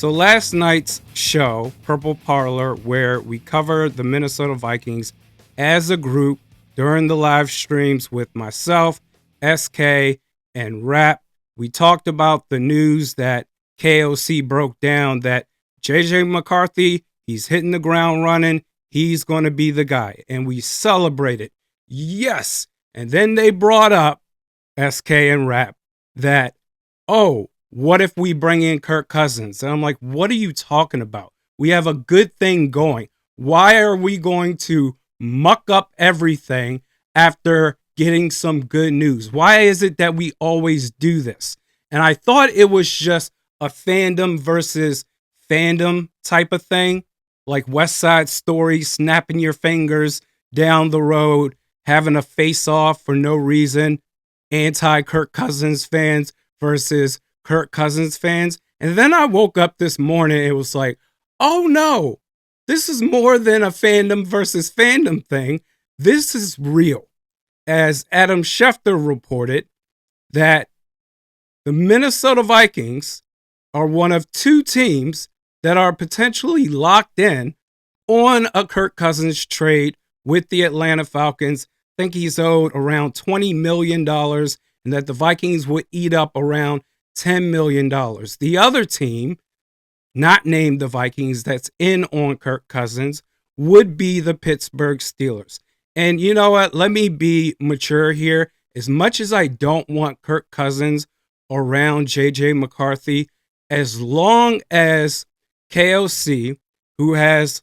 So last night's show, Purple Parlor, where we cover the Minnesota Vikings as a group during the live streams with myself, SK, and Rap, we talked about the news that KOC broke down that JJ McCarthy, he's hitting the ground running. He's going to be the guy. And we celebrated. Yes. And then they brought up, SK and Rap, that, oh, what if we bring in Kirk Cousins? And I'm like, what are you talking about? We have a good thing going. Why are we going to muck up everything after getting some good news? Why is it that we always do this? And I thought it was just a fandom versus fandom type of thing, like West Side Story, snapping your fingers down the road, having a face-off for no reason, anti-Kirk Cousins fans versus Kirk Cousins fans. And then I woke up this morning, it was like, oh no, this is more than a fandom versus fandom thing. This is real. As Adam Schefter reported, that the Minnesota Vikings are one of two teams that are potentially locked in on a Kirk Cousins trade with the Atlanta Falcons. I think he's owed around $20 million and that the Vikings would eat up around $10 million. The other team, not named the Vikings, that's in on Kirk Cousins would be the Pittsburgh Steelers. And you know what? Let me be mature here. As much as I don't want Kirk Cousins around JJ McCarthy, as long as KOC, who has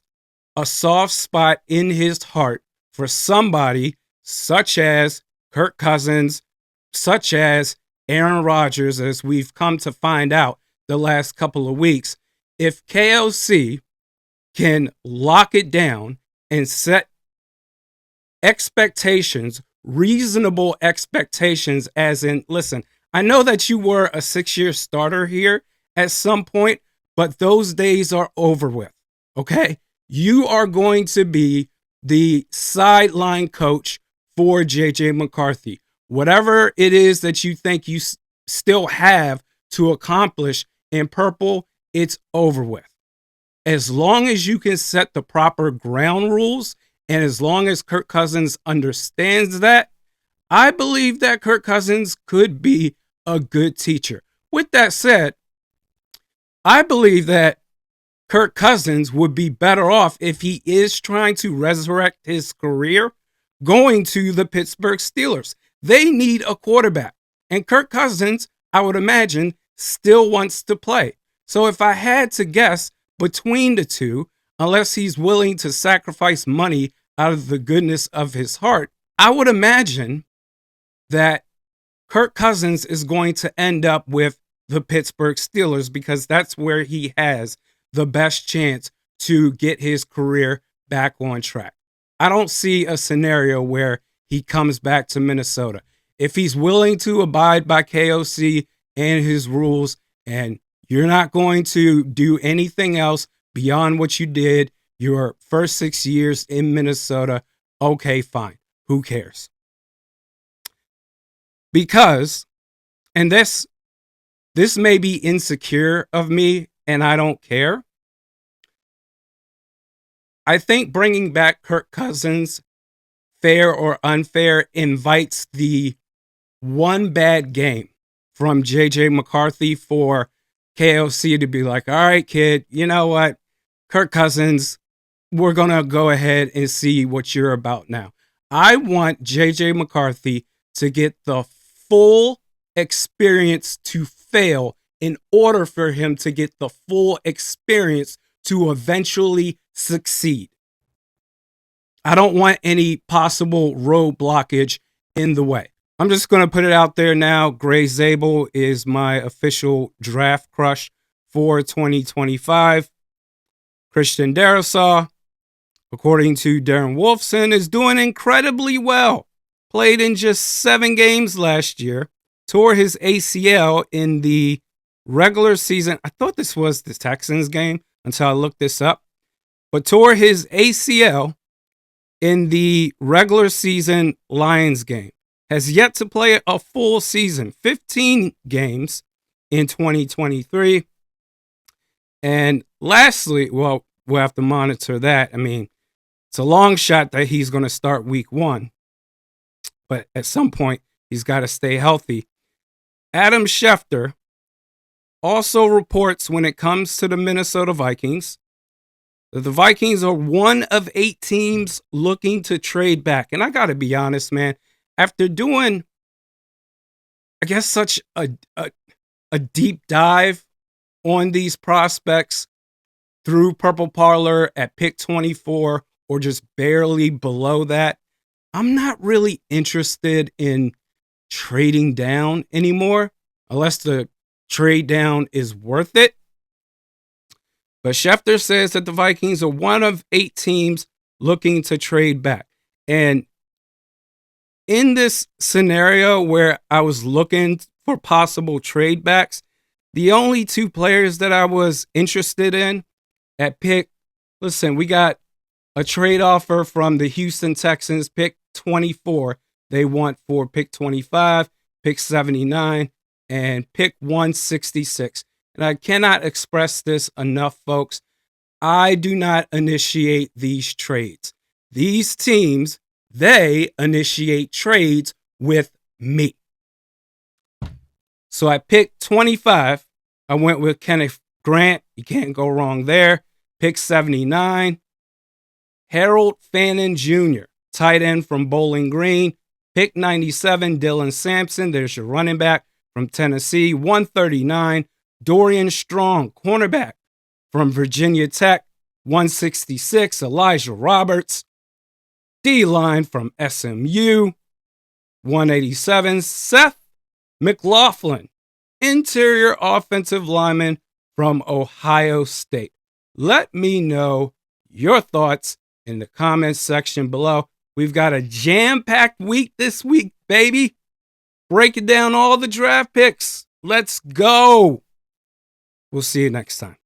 a soft spot in his heart for somebody such as Kirk Cousins, such as Aaron Rodgers, as we've come to find out the last couple of weeks, if KOC can lock it down and set expectations, reasonable expectations, as in, listen, I know that you were a 6-year starter here at some point, but those days are over with, okay? You are going to be the sideline coach for JJ McCarthy. Whatever it is that you think you still have to accomplish in purple, it's over with. As long as you can set the proper ground rules, and as long as Kirk Cousins understands that, I believe that Kirk Cousins could be a good teacher. With that said, I believe that Kirk Cousins would be better off if he is trying to resurrect his career going to the Pittsburgh Steelers. They need a quarterback. And Kirk Cousins, I would imagine, still wants to play. So if I had to guess between the two, unless he's willing to sacrifice money out of the goodness of his heart, I would imagine that Kirk Cousins is going to end up with the Pittsburgh Steelers because that's where he has the best chance to get his career back on track. I don't see a scenario where he comes back to Minnesota. If he's willing to abide by KOC and his rules, and you're not going to do anything else beyond what you did your first 6 years in Minnesota, okay, fine. Who cares? Because, and this may be insecure of me, and I don't care. I think bringing back Kirk Cousins, fair or unfair, invites the one bad game from JJ McCarthy for KOC to be like, all right, kid, you know what? Kirk Cousins, we're going to go ahead and see what you're about now. I want JJ McCarthy to get the full experience to fail in order for him to get the full experience to eventually succeed. I don't want any possible road blockage in the way. I'm just going to put it out there now. Gray Zabel is my official draft crush for 2025. Christian Darrisaw, according to Darren Wolfson, is doing incredibly well. Played in just 7 games last year. Tore his ACL in the regular season. I thought this was the Texans game until I looked this up. But tore his ACL in the regular season Lions game. Has yet to play a full season, 15 games in 2023. And lastly, well, we'll have to monitor that. I mean, it's a long shot that he's going to start week 1, but at some point, he's got to stay healthy. Adam Schefter also reports when it comes to the Minnesota Vikings that the Vikings are one of 8 teams looking to trade back. And I got to be honest, man, after doing, I guess, such a deep dive on these prospects through Purple Parlor at pick 24 or just barely below that, I'm not really interested in trading down anymore unless the trade down is worth it. But Schefter says that the Vikings are one of 8 teams looking to trade back. And in this scenario where I was looking for possible trade backs, the only 2 players that I was interested in at pick, listen, we got a trade offer from the Houston Texans, pick 24. They want for pick 25, pick 79, and pick 166. And I cannot express this enough, folks. I do not initiate these trades. These teams, they initiate trades with me. So I picked 25. I went with Kenneth Grant. You can't go wrong there. Pick 79. Harold Fannin Jr., tight end from Bowling Green. Pick 97, Dylan Sampson. There's your running back from Tennessee. 139, Dorian Strong, cornerback from Virginia Tech. 166, Elijah Roberts. D-line from SMU. 187, Seth McLaughlin, interior offensive lineman from Ohio State. Let me know your thoughts in the comments section below. We've got a jam-packed week this week, baby. Breaking down all the draft picks. Let's go. We'll see you next time.